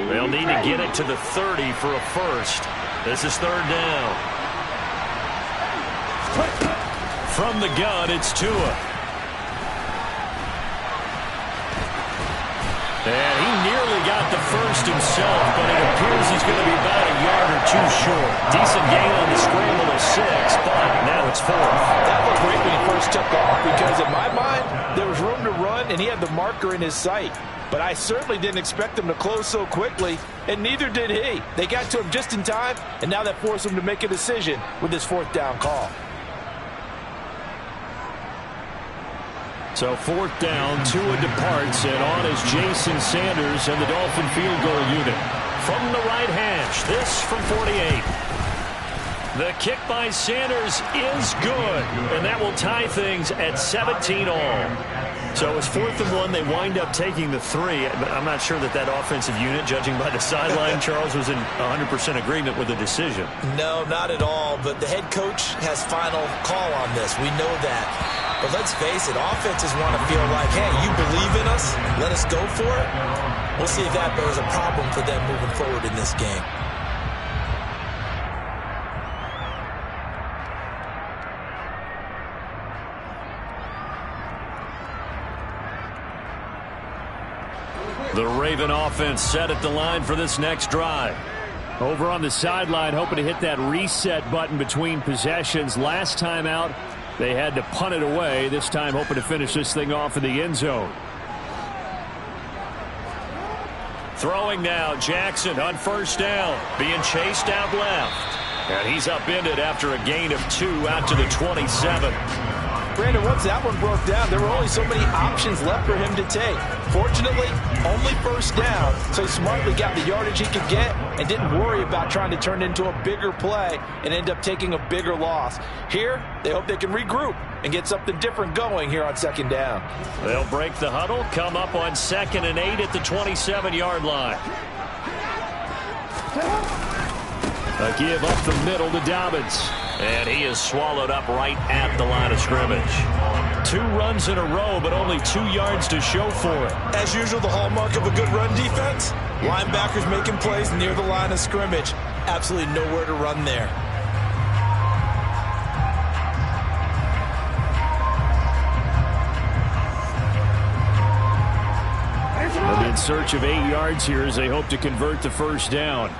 They'll need to get it to the 30 for a first. This is 3rd down. From the gun, it's Tua. And he nearly got the first himself, but it appears he's going to be about a yard or 2 short. Decent gain on the scramble of 6, but now it's 4th. That looked great when he first took off because in my mind, there was room to run and he had the marker in his sight. But I certainly didn't expect him to close so quickly, and neither did he. They got to him just in time, and now that forced him to make a decision with his 4th down call. So 4th down, Tua departs, and on is Jason Sanders and the Dolphin field goal unit. From the right hash, this from 48. The kick by Sanders is good, and that will tie things at 17 all. So it's 4th and 1. They wind up taking the 3. But I'm not sure that offensive unit, judging by the sideline, Charles, was in 100% agreement with the decision. No, not at all. But the head coach has final call on this. We know that. But let's face it, offenses want to feel like, hey, you believe in us, let us go for it. We'll see if that bears a problem for them moving forward in this game. The Raven offense set at the line for this next drive. Over on the sideline, hoping to hit that reset button between possessions. Last time out, they had to punt it away. This time, hoping to finish this thing off in the end zone. Throwing now, Jackson on first down, being chased out left. And he's upended after a gain of 2 out to the 27. Brandon, once that one broke down, there were only so many options left for him to take. Fortunately, only first down, so he smartly got the yardage he could get and didn't worry about trying to turn it into a bigger play and end up taking a bigger loss. Here, they hope they can regroup and get something different going here on second down. They'll break the huddle, come up on 2nd and 8 at the 27-yard line. A give up the middle to Dobbins. And he is swallowed up right at the line of scrimmage. 2 runs in a row, but only 2 yards to show for it. As usual, the hallmark of a good run defense, linebackers making plays near the line of scrimmage. Absolutely nowhere to run there. They'll be in search of 8 yards here as they hope to convert the first down.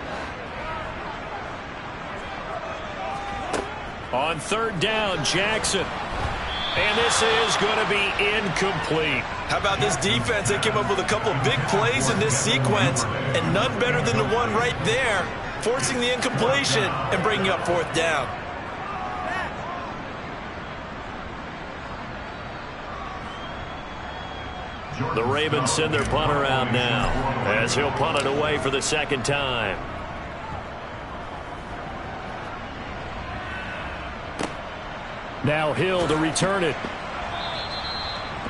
On 3rd down, Jackson. And this is going to be incomplete. How about this defense? They came up with a couple of big plays in this sequence, and none better than the one right there, forcing the incompletion and bringing up 4th down. The Ravens send their punter out now as he'll punt it away for the 2nd time. Now Hill to return it.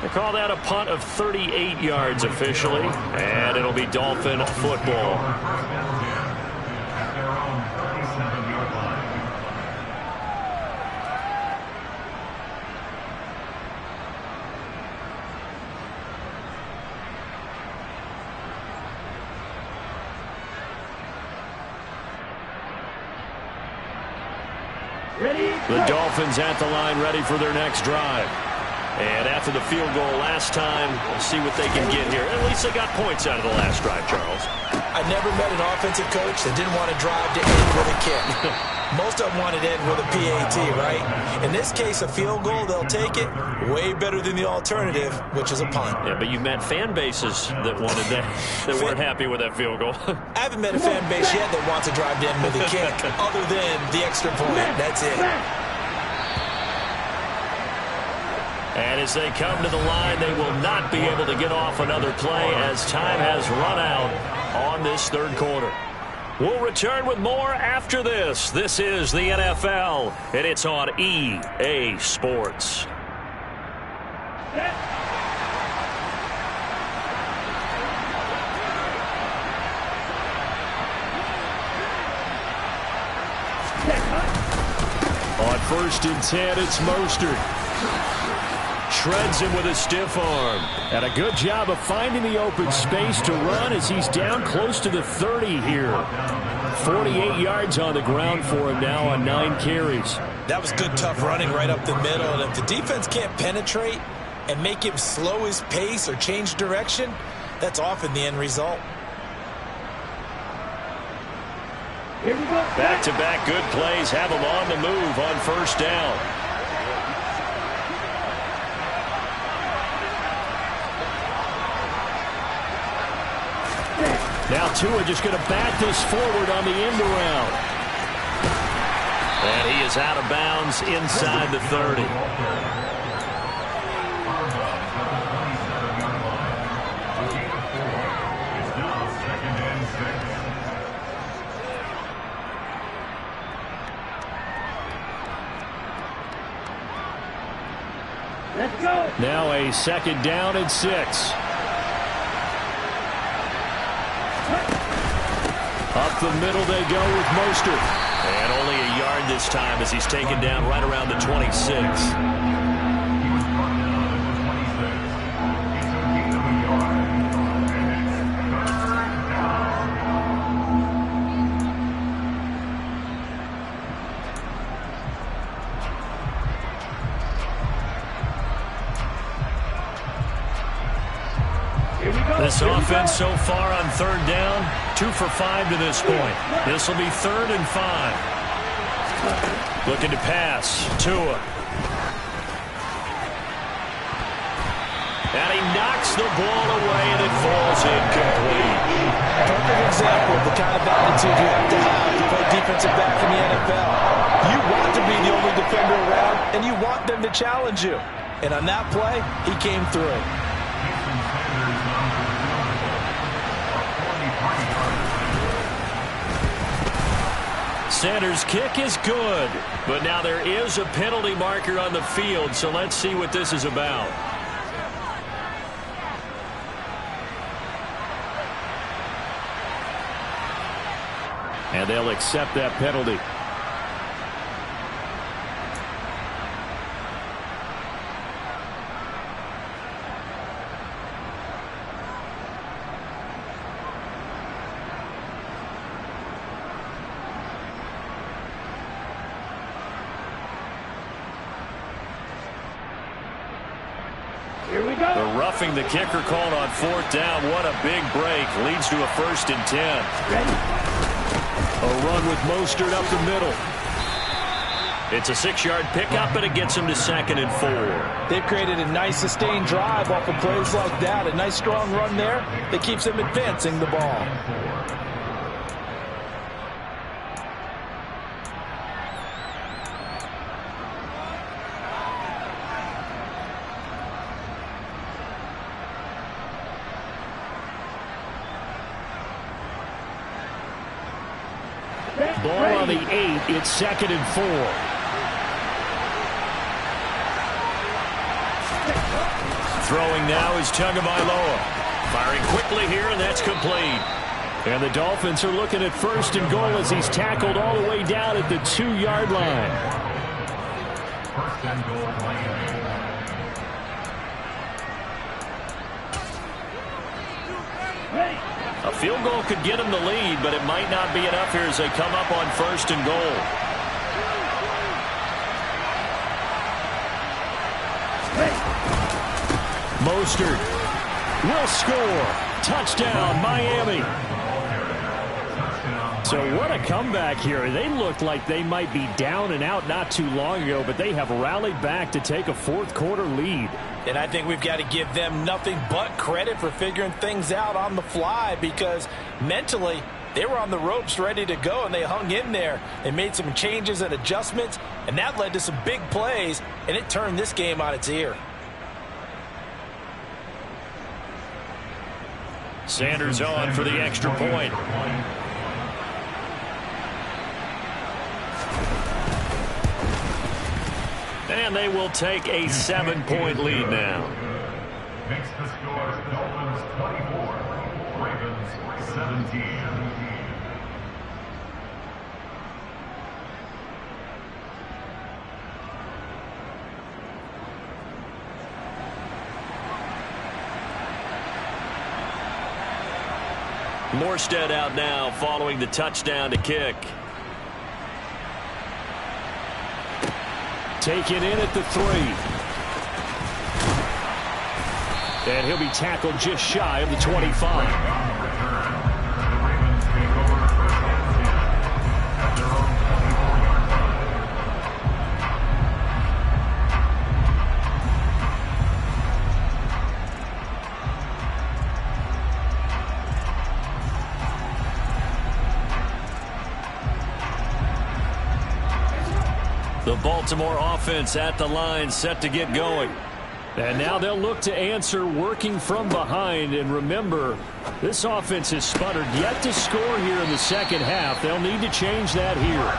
They call that a punt of 38 yards officially, and it'll be Dolphin football. The Dolphins at the line ready for their next drive. And after the field goal last time, we'll see what they can get here. At least they got points out of the last drive, Charles. I never met an offensive coach that didn't want to drive to end with a kick. Most of them wanted to end with a PAT, right? In this case, a field goal, they'll take it. Way better than the alternative, which is a punt. Yeah, but you've met fan bases that wanted that, that weren't happy with that field goal. I haven't met a fan base yet that wants to drive to end with a kick, other than the extra point. That's it. And as they come to the line, they will not be able to get off another play as time has run out on this 3rd quarter. We'll return with more after this. This is the NFL, and it's on EA Sports. On 1st and 10, it's Mostert. Shreds him with a stiff arm. And a good job of finding the open space to run as he's down close to the 30 here. 48 yards on the ground for him now on 9 carries. That was good, tough running right up the middle. And if the defense can't penetrate and make him slow his pace or change direction, that's often the end result. Here we go. Back-to-back good plays have him on the move on 1st down. Now Tua just going to bat this forward on the end around. And he is out of bounds inside the 30. Let's go. Now a 2nd down and 6. Up the middle they go with Mostert. And only a yard this time as he's taken down right around the 26. This offense so far on third down, 2 for 5 to this point. This will be 3rd and 5. Looking to pass. Tua. And he knocks the ball away, and it falls incomplete. Perfect example of the kind of attitude you have to play defensive back in the NFL. You want to be the only defender around, and you want them to challenge you. And on that play, he came through. Sanders' kick is good, but now there is a penalty marker on the field, so let's see what this is about. And they'll accept that penalty. Here we go. The roughing the kicker called on 4th down. What a big break. Leads to a 1st and 10. Ready. A run with Mostert up the middle. It's a 6-yard pickup, and it gets him to 2nd and 4. They've created a nice sustained drive off of plays like that. A nice strong run there that keeps them advancing the ball. Ball on the 8. It's 2nd and 4. Throwing now is Tagovailoa. Firing quickly here, and that's complete. And the Dolphins are looking at 1st and goal as he's tackled all the way down at the 2-yard line. 1st and goal, Miami. A field goal could get him the lead, but it might not be enough here as they come up on 1st and goal. Mostert will score. Touchdown, Miami. So what a comeback here. They looked like they might be down and out not too long ago, but they have rallied back to take a 4th quarter lead. And I think we've got to give them nothing but credit for figuring things out on the fly, because mentally they were on the ropes ready to go, and they hung in there. They made some changes and adjustments, and that led to some big plays, and it turned this game on its ear. Sanders on for the extra point. And they will take a 7-point lead now. Makes the score Dolphins 24, Ravens 17. Morstead out now following the touchdown to kick. Taken in at the 3. And he'll be tackled just shy of the 25. The Baltimore offense at the line, set to get going. And now they'll look to answer working from behind. And remember, this offense has sputtered yet to score here in the second half. They'll need to change that here.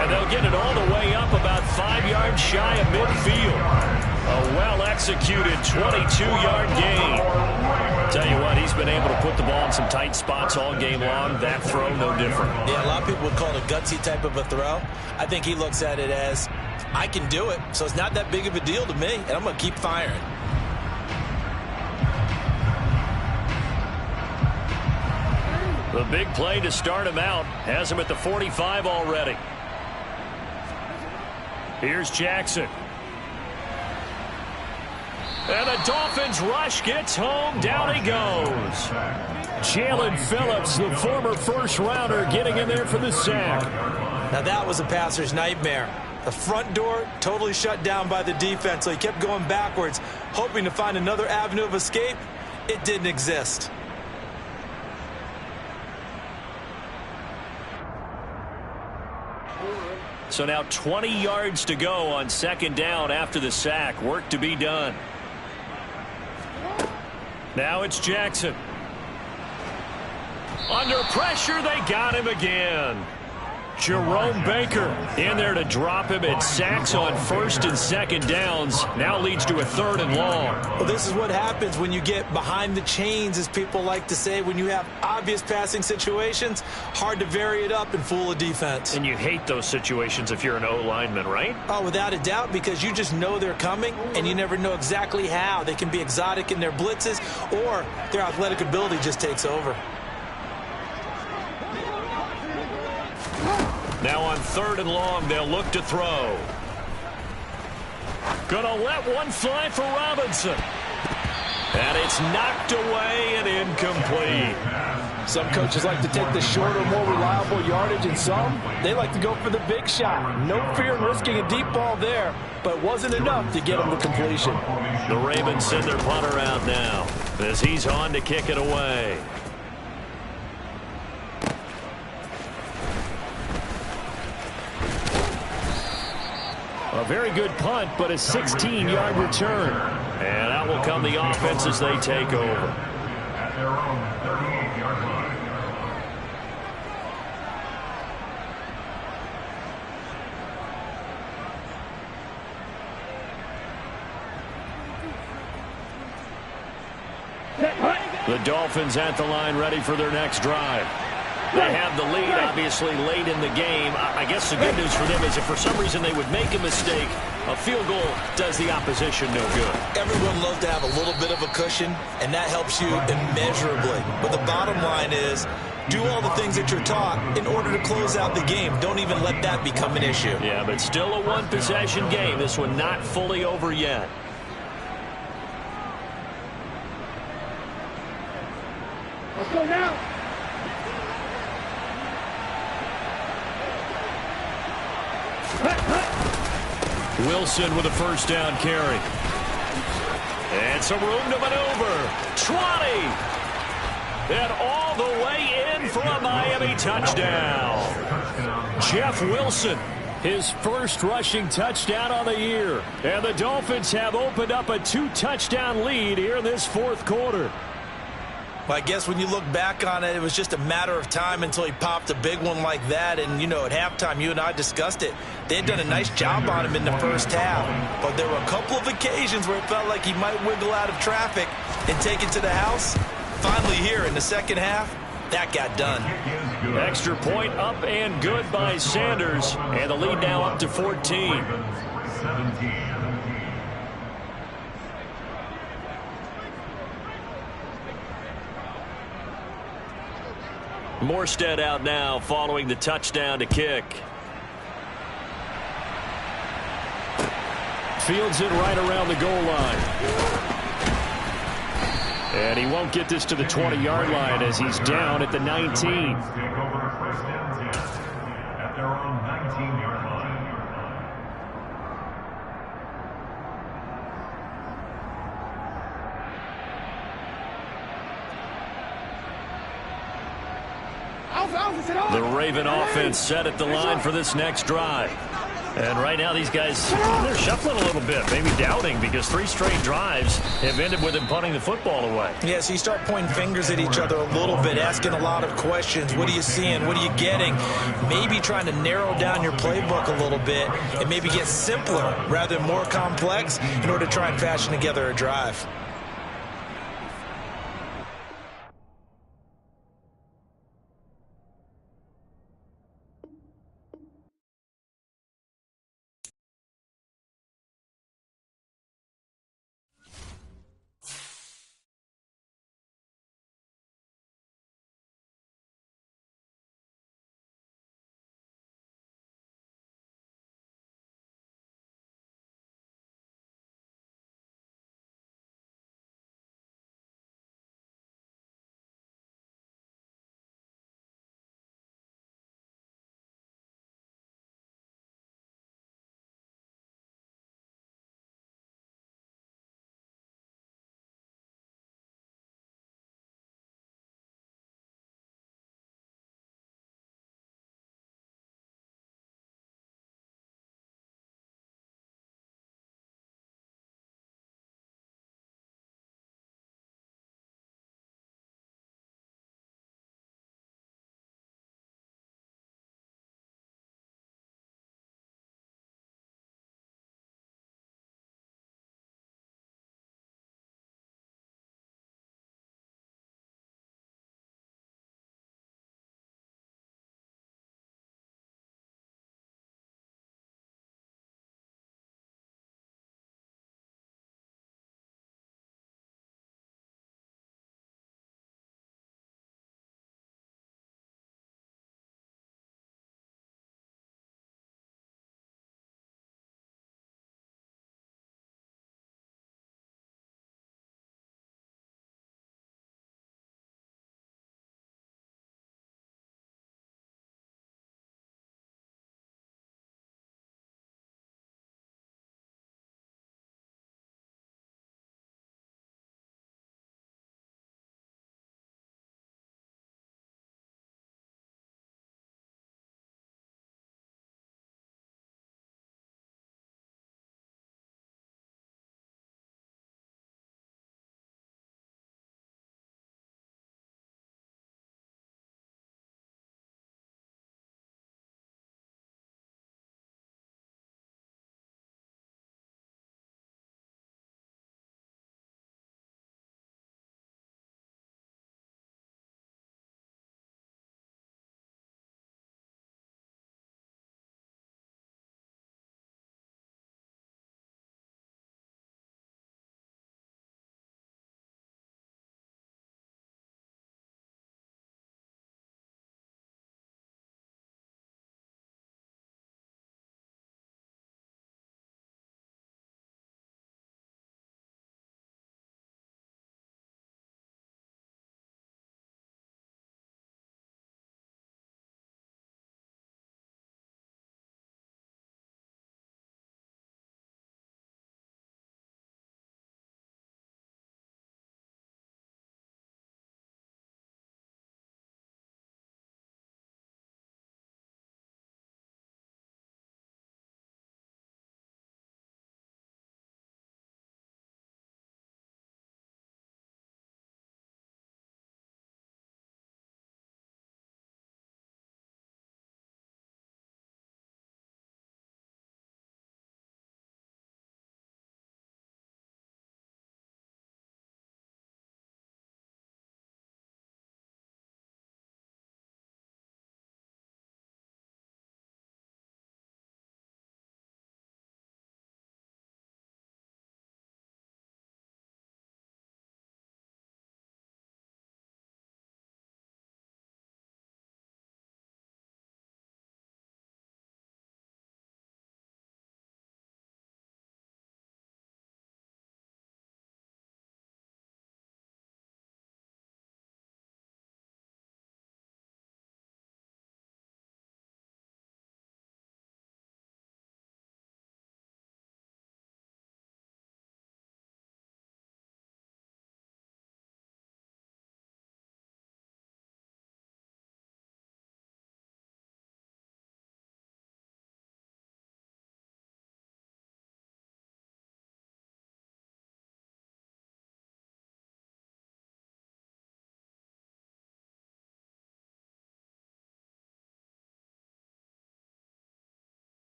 And they'll get it all the way up about 5 yards shy of midfield. A well-executed 22-yard gain. Tell you what, he's been able to put the ball in some tight spots all game long. That throw, no different. Yeah, a lot of people would call it a gutsy type of a throw. I think he looks at it as, I can do it, so it's not that big of a deal to me, and I'm going to keep firing. The big play to start him out has him at the 45 already. Here's Jackson. And the Dolphins rush gets home. Down he goes. Jalen Phillips, the former first-rounder, getting in there for the sack. Now that was a passer's nightmare. The front door totally shut down by the defense, so he kept going backwards, hoping to find another avenue of escape. It didn't exist. So now 20 yards to go on second down after the sack. Work to be done. Now it's Jackson. Under pressure, they got him again. Jerome Baker in there to drop him, and sacks on first and second downs. Now leads to a 3rd and long. Well, this is what happens when you get behind the chains, as people like to say. When you have obvious passing situations, hard to vary it up and fool a defense. And you hate those situations if you're an O-lineman, right? Oh, without a doubt, because you just know they're coming, and you never know exactly how. They can be exotic in their blitzes, or their athletic ability just takes over. Now on 3rd and long, they'll look to throw. Gonna let one fly for Robinson. And it's knocked away and incomplete. Some coaches like to take the shorter, more reliable yardage, and some, they like to go for the big shot. No fear in risking a deep ball there, but wasn't enough to get them to completion. The Ravens send their punter out now as he's on to kick it away. A very good punt, but a 16-yard return. And out will come the offense as they take over. At their own 38-yard line. The Dolphins at the line, ready for their next drive. They have the lead, obviously, late in the game. I guess the good news for them is if for some reason they would make a mistake, a field goal does the opposition no good. Everyone loves to have a little bit of a cushion, and that helps you immeasurably. But the bottom line is, do all the things that you're taught in order to close out the game. Don't even let that become an issue. Yeah, but still a one-possession game. This one not fully over yet. Let's go now. Wilson with a first down carry. And some room to maneuver. 20. And all the way in for a Miami touchdown. Jeff Wilson, his first rushing touchdown on the year. And the Dolphins have opened up a 2-touchdown lead here in this 4th quarter. Well, I guess when you look back on it, it was just a matter of time until he popped a big one like that. And, you know, at halftime, you and I discussed it. They had done a nice job on him in the first half. But there were a couple of occasions where it felt like he might wiggle out of traffic and take it to the house. Finally here in the second half, that got done. Extra point up and good by Sanders. And the lead now up to 14. 17. Morstead out now following the touchdown to kick. Fields it right around the goal line. And he won't get this to the 20-yard line as he's down at the 19. Take over first and 10 at their own 19-yard line. The Raven offense set at the line for this next drive. And right now these guys, they're shuffling a little bit, maybe doubting, because 3 straight drives have ended with them punting the football away. Yeah, so you start pointing fingers at each other a little bit, asking a lot of questions. What are you seeing? What are you getting? Maybe trying to narrow down your playbook a little bit and maybe get simpler rather than more complex in order to try and fashion together a drive.